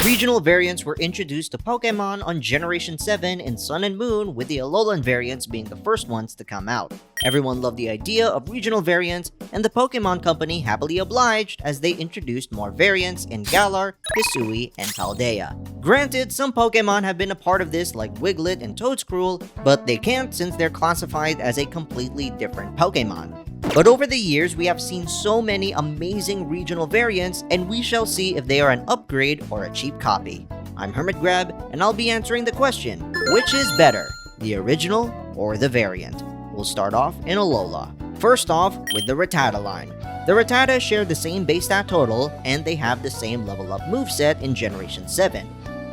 Regional variants were introduced to Pokemon on Generation 7 in Sun and Moon, with the Alolan variants being the first ones to come out. Everyone loved the idea of regional variants, and the Pokemon Company happily obliged as they introduced more variants in Galar, Hisui, and Paldea. Granted, some Pokemon have been a part of this like Wiglet and Toedscruel, but they can't since they're classified as a completely different Pokemon. But over the years, we have seen so many amazing regional variants, and we shall see if they are an upgrade or a cheap copy. I'm HermitGRAB, and I'll be answering the question, which is better, the original or the variant? We'll start off in Alola. First off, with the Rattata line. The Rattata share the same base stat total, and they have the same level up moveset in Generation 7.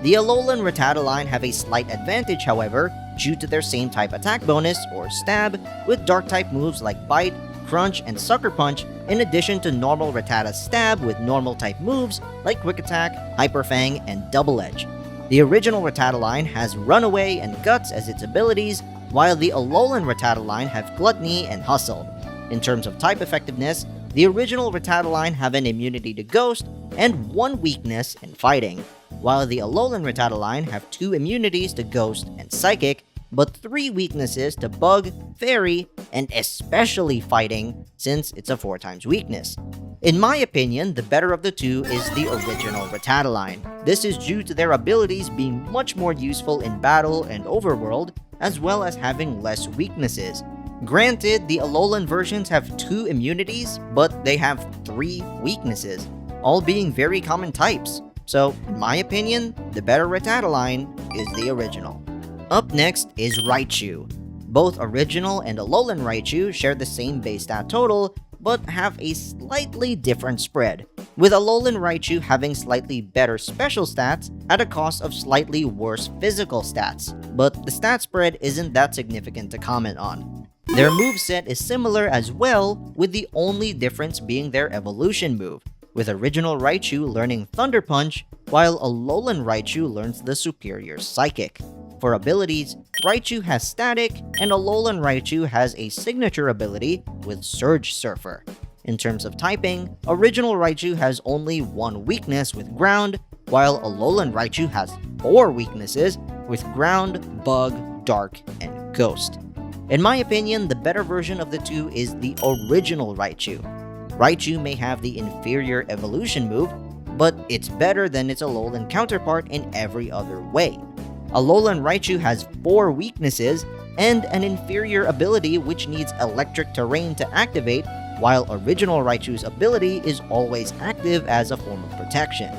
The Alolan Rattata line have a slight advantage, however, due to their same type attack bonus, or stab, with dark type moves like Bite, Crunch, and Sucker Punch, in addition to normal Rattata stab with normal type moves like Quick Attack, Hyper Fang, and Double Edge. The original Rattata line has Runaway and Guts as its abilities, while the Alolan Rattata line have Gluttony and Hustle. In terms of type effectiveness, the original Rattata line have an immunity to Ghost and one weakness in Fighting, while the Alolan Rattata line have 2 immunities to Ghost and Psychic, but 3 weaknesses to Bug, Fairy, and especially Fighting, since it's a 4x weakness. In my opinion, the better of the two is the original Rattata line. This is due to their abilities being much more useful in battle and overworld, as well as having less weaknesses. Granted, the Alolan versions have 2 immunities, but they have 3 weaknesses, all being very common types. So, in my opinion, the better Rattata line is the original. Up next is Raichu. Both original and Alolan Raichu share the same base stat total, but have a slightly different spread, with Alolan Raichu having slightly better special stats at a cost of slightly worse physical stats, but the stat spread isn't that significant to comment on. Their moveset is similar as well, with the only difference being their evolution move, with original Raichu learning Thunder Punch, while Alolan Raichu learns the superior Psychic. For abilities, Raichu has Static, and Alolan Raichu has a signature ability with Surge Surfer. In terms of typing, original Raichu has only 1 weakness with Ground, while Alolan Raichu has 4 weaknesses with Ground, Bug, Dark, and Ghost. In my opinion, the better version of the two is the original Raichu. Raichu may have the inferior evolution move, but it's better than its Alolan counterpart in every other way. Alolan Raichu has 4 weaknesses and an inferior ability which needs electric terrain to activate, while original Raichu's ability is always active as a form of protection.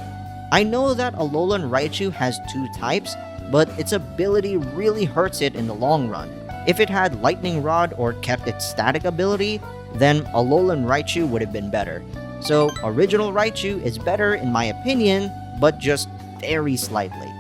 I know that Alolan Raichu has 2 types, but its ability really hurts it in the long run. If it had Lightning Rod or kept its static ability, then Alolan Raichu would have been better. So original Raichu is better in my opinion, but just very slightly.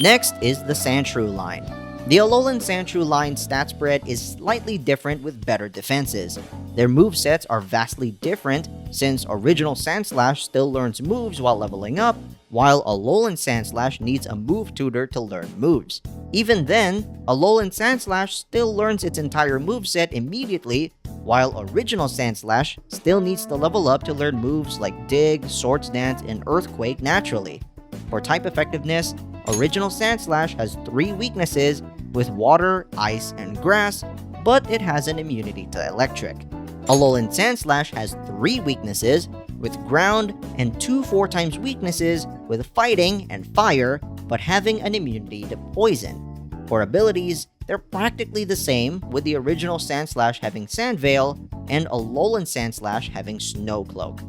Next is the Sandshrew line. The Alolan Sandshrew line's stat spread is slightly different with better defenses. Their movesets are vastly different, since original Sandslash still learns moves while leveling up, while Alolan Sandslash needs a move tutor to learn moves. Even then, Alolan Sandslash still learns its entire moveset immediately, while original Sandslash still needs to level up to learn moves like Dig, Swords Dance, and Earthquake naturally. For type effectiveness, original Sandslash has 3 weaknesses with Water, Ice, and Grass, but it has an immunity to Electric. Alolan Sandslash has 3 weaknesses with Ground and 2 4x weaknesses with Fighting and Fire, but having an immunity to Poison. For abilities, they're practically the same, with the original Sandslash having Sand Veil and Alolan Sandslash having Snow Cloak.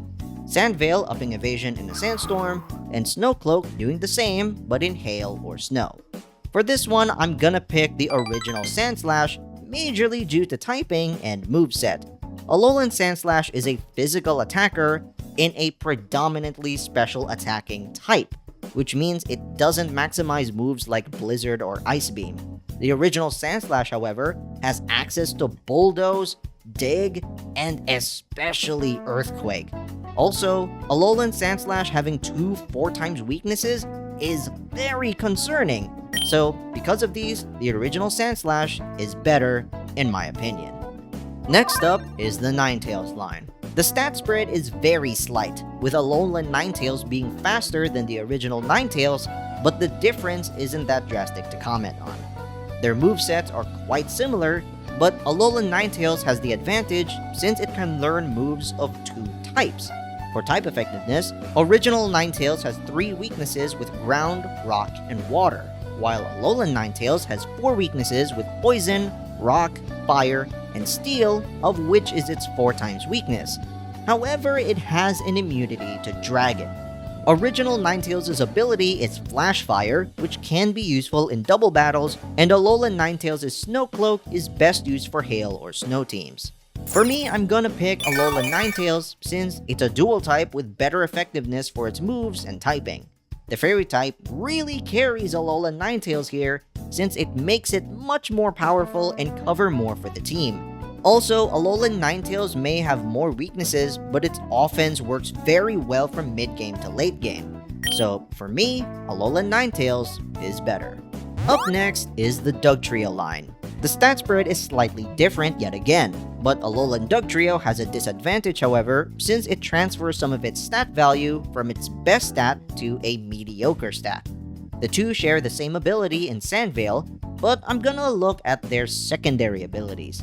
Sand Veil upping evasion in a sandstorm, and Snow Cloak doing the same but in hail or snow. For this one, I'm gonna pick the original Sandslash, majorly due to typing and moveset. Alolan Sandslash is a physical attacker in a predominantly special attacking type, which means it doesn't maximize moves like Blizzard or Ice Beam. The original Sandslash, however, has access to Bulldoze, Dig, and especially Earthquake. Also, Alolan Sandslash having 2 4x weaknesses is very concerning, so because of these, the original Sandslash is better in my opinion. Next up is the Ninetales line. The stat spread is very slight, with Alolan Ninetales being faster than the original Ninetales, but the difference isn't that drastic to comment on. Their movesets are quite similar, but Alolan Ninetales has the advantage since it can learn moves of 2 types. For type effectiveness, original Ninetales has 3 weaknesses with Ground, Rock, and Water, while Alolan Ninetales has 4 weaknesses with Poison, Rock, Fire, and Steel, of which is its 4 times weakness. However, it has an immunity to Dragon. Original Ninetales' ability is Flash Fire, which can be useful in double battles, and Alolan Ninetales' Snow Cloak is best used for Hail or Snow teams. For me, I'm gonna pick Alolan Ninetales since it's a dual type with better effectiveness for its moves and typing. The Fairy type really carries Alolan Ninetales here since it makes it much more powerful and cover more for the team. Also, Alolan Ninetales may have more weaknesses, but its offense works very well from mid-game to late game. So, for me, Alolan Ninetales is better. Up next is the Dugtrio line. The stat spread is slightly different yet again, but Alolan Dugtrio has a disadvantage however, since it transfers some of its stat value from its best stat to a mediocre stat. The two share the same ability in Sandvale, but I'm gonna look at their secondary abilities.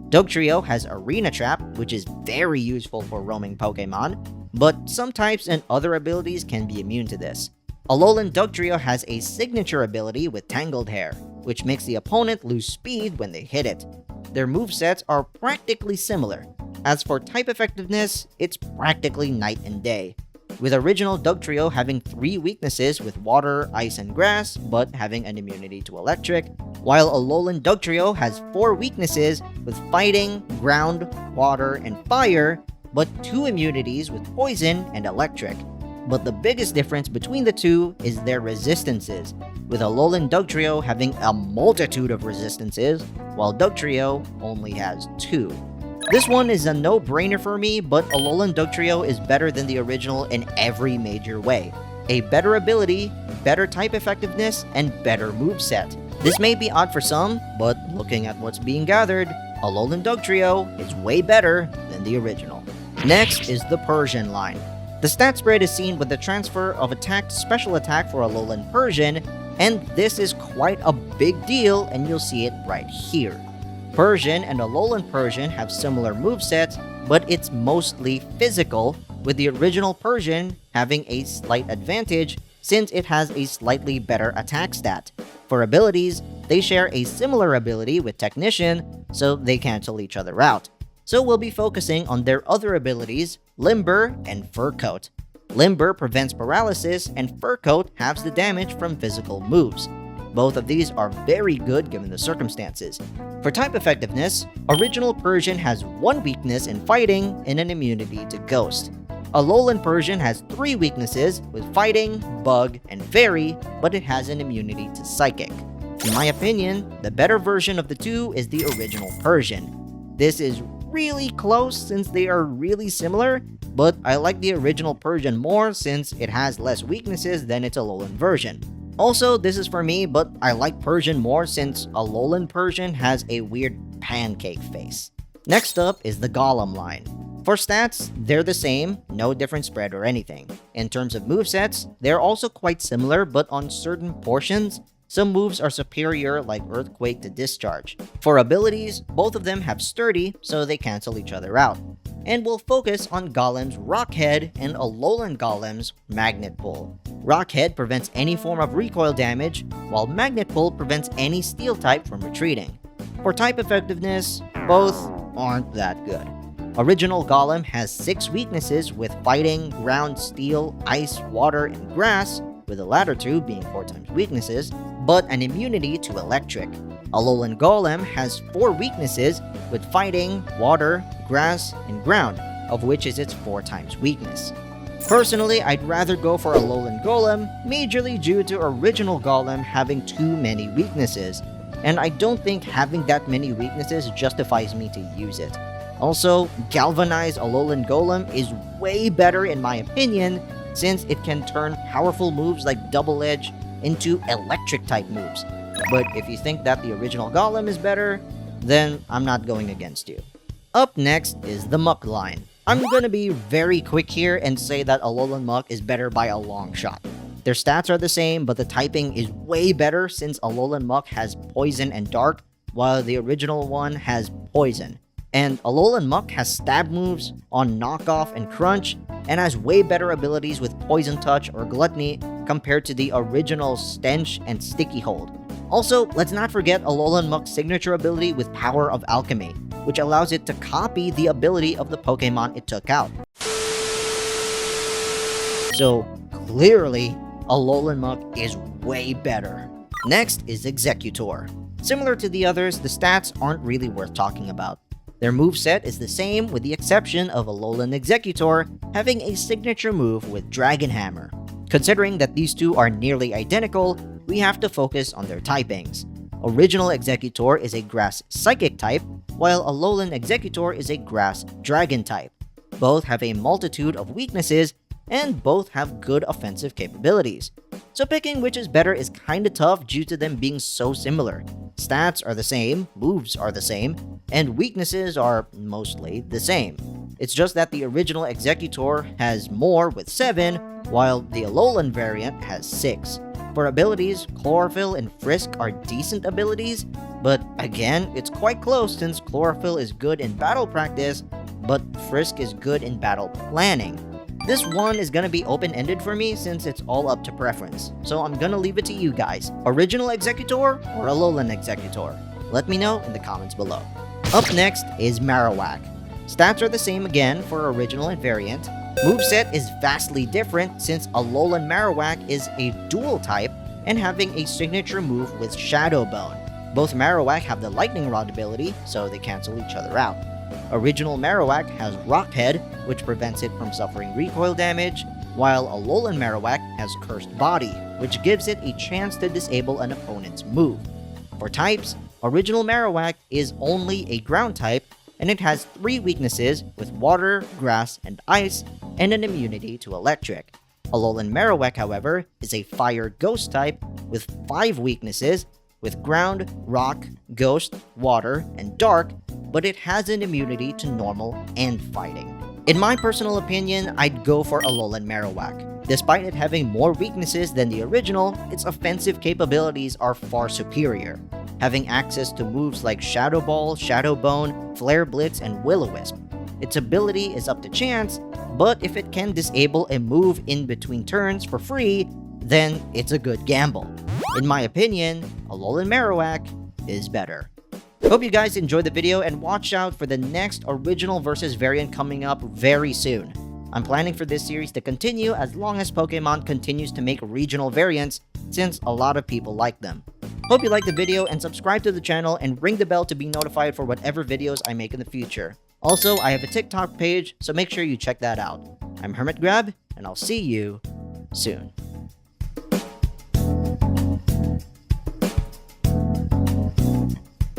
Dugtrio has Arena Trap, which is very useful for roaming Pokemon, but some types and other abilities can be immune to this. Alolan Dugtrio has a signature ability with Tangled Hair, which makes the opponent lose speed when they hit it. Their movesets are practically similar. As for type effectiveness, it's practically night and day, with original Dugtrio having 3 weaknesses with Water, Ice, and Grass, but having an immunity to Electric, while Alolan Dugtrio has 4 weaknesses with Fighting, Ground, Water, and Fire, but 2 immunities with Poison and Electric. But the biggest difference between the two is their resistances, with Alolan Dugtrio having a multitude of resistances, while Dugtrio only has 2. This one is a no-brainer for me, but Alolan Dugtrio is better than the original in every major way. A better ability, better type effectiveness, and better moveset. This may be odd for some, but looking at what's being gathered, Alolan Dugtrio is way better than the original. Next is the Persian line. The stat spread is seen with the transfer of attack to special attack for Alolan Persian, and this is quite a big deal and you'll see it right here. Persian and Alolan Persian have similar movesets, but it's mostly physical, with the original Persian having a slight advantage since it has a slightly better attack stat. For abilities, they share a similar ability with Technician, so they cancel each other out. So we'll be focusing on their other abilities, Limber and Fur Coat. Limber prevents paralysis, and Fur Coat halves the damage from physical moves. Both of these are very good given the circumstances. For type effectiveness, original Persian has 1 weakness in Fighting and an immunity to Ghost. Alolan Persian has 3 weaknesses with Fighting, Bug, and Fairy, but it has an immunity to Psychic. In my opinion, the better version of the two is the original Persian. This is really close since they are really similar, but I like the original Persian more since it has less weaknesses than its Alolan version. Also, this is for me, but I like Persian more since Alolan Persian has a weird pancake face. Next up is the Golem line. For stats, they're the same, no different spread or anything. In terms of movesets, they're also quite similar, but on certain portions, some moves are superior like Earthquake to Discharge. For abilities, both of them have Sturdy, so they cancel each other out. And we'll focus on Golem's Rockhead and Alolan Golem's Magnet Pull. Rockhead prevents any form of recoil damage, while Magnet Pull prevents any steel type from retreating. For type effectiveness, both aren't that good. Original Golem has 6 weaknesses with Fighting, Ground, Steel, Ice, Water, and Grass, with the latter 2 being 4 times weaknesses, but an immunity to Electric. Alolan Golem has 4 weaknesses with Fighting, Water, Grass, and Ground, of which is its 4 times weakness. Personally, I'd rather go for Alolan Golem, majorly due to original Golem having too many weaknesses, and I don't think having that many weaknesses justifies me to use it. Also, Galvanized Alolan Golem is way better in my opinion, since it can turn powerful moves like Double Edge into electric-type moves. But if you think that the original Golem is better, then I'm not going against you. Up next is the Muck line. I'm gonna be very quick here and say that Alolan Muck is better by a long shot. Their stats are the same, but the typing is way better since Alolan Muck has Poison and Dark, while the original one has Poison. And Alolan Muck has stab moves on Knockoff and Crunch, and has way better abilities with Poison Touch or Gluttony compared to the original Stench and Sticky Hold. Also, let's not forget Alolan Muck's signature ability with Power of Alchemy, which allows it to copy the ability of the Pokemon it took out. So, clearly, Alolan Muck is way better. Next is Exeggutor. Similar to the others, the stats aren't really worth talking about. Their moveset is the same with the exception of Alolan Exeggutor having a signature move with Dragon Hammer. Considering that these two are nearly identical, we have to focus on their typings. Original Exeggutor is a Grass Psychic type, while Alolan Exeggutor is a Grass Dragon type. Both have a multitude of weaknesses, and both have good offensive capabilities. So picking which is better is kinda tough due to them being so similar. Stats are the same, moves are the same, and weaknesses are mostly the same. It's just that the original Exeggutor has more with 7, while the Alolan variant has 6. For abilities, Chlorophyll and Frisk are decent abilities, but again, it's quite close since Chlorophyll is good in battle practice, but Frisk is good in battle planning. This one is gonna be open-ended for me since it's all up to preference, so I'm gonna leave it to you guys. Original Exeggutor or Alolan Exeggutor? Let me know in the comments below. Up next is Marowak. Stats are the same again for original and variant. Moveset is vastly different since Alolan Marowak is a dual type and having a signature move with Shadow Bone. Both Marowak have the Lightning Rod ability, so they cancel each other out. Original Marowak has Rock Head, which prevents it from suffering recoil damage, while Alolan Marowak has Cursed Body, which gives it a chance to disable an opponent's move. For types, Original Marowak is only a ground type, and it has 3 weaknesses with Water, Grass, and Ice, and an immunity to Electric. Alolan Marowak, however, is a Fire Ghost type with 5 weaknesses with Ground, Rock, Ghost, Water, and Dark, but it has an immunity to Normal and Fighting. In my personal opinion, I'd go for Alolan Marowak. Despite it having more weaknesses than the original, its offensive capabilities are far superior, having access to moves like Shadow Ball, Shadow Bone, Flare Blitz, and Will-O-Wisp. Its ability is up to chance, but if it can disable a move in between turns for free, then it's a good gamble. In my opinion, Alolan Marowak is better. Hope you guys enjoyed the video and watch out for the next original versus variant coming up very soon. I'm planning for this series to continue as long as Pokemon continues to make regional variants since a lot of people like them. Hope you liked the video and subscribe to the channel and ring the bell to be notified for whatever videos I make in the future. Also, I have a TikTok page, so make sure you check that out. I'm HermitGRAB, and I'll see you soon.